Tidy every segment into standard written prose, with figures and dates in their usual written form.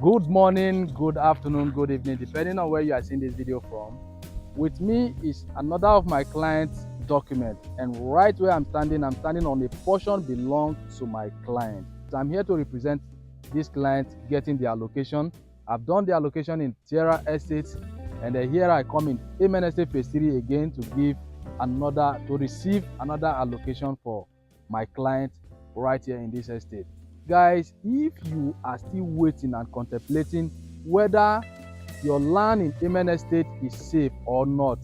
Good morning, good afternoon, good evening, depending on where you are seeing this video from. With me is another of my client's document, and right where I'm standing on a portion belongs to my client. So I'm here to represent this client getting the allocation. I've done the allocation in Tierra Estates, and here I come in Immerse phase 3 again to receive another allocation for my client right here in this estate. Guys, if you are still waiting and contemplating whether your land in Amen Estate is safe or not,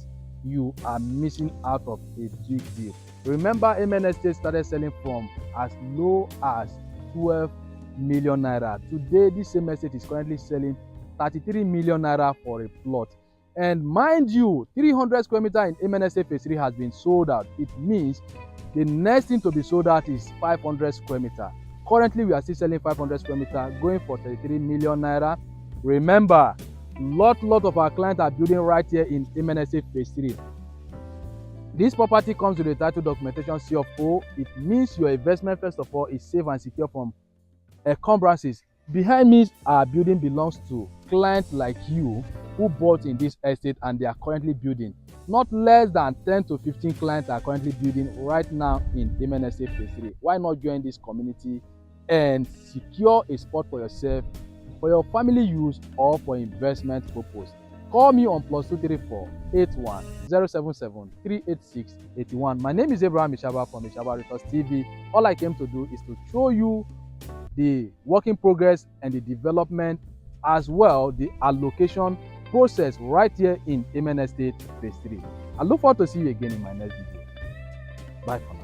you are missing out of a big deal. Remember, Amen Estate started selling from as low as 12 million naira. Today, this same estate is currently selling 33 million naira for a plot. And mind you, 300 square meter in Amen Estate phase 3 has been sold out. It means the next thing to be sold out is 500 square meter. Currently, we are still selling 500 square meter, going for 33 million naira. Remember, lot of our clients are building right here in Immerse phase 3. This property comes with a title documentation C of O. It means your investment, first of all, is safe and secure from encumbrances. Behind me, our building belongs to clients like you who bought in this estate and they are currently building. Not less than 10 to 15 clients are currently building right now in Immerse phase 3. Why not join this community and secure a spot for yourself, for your family use, or for investment purpose? Call me on +234 81 077 386 81. My name is Abraham Ichaba from Ichaba Resource TV. All I came to do is to show you the work in progress and the development, as well the allocation process right here in Amen Estate phase 3. I look forward to see you again in my next video. Bye for now.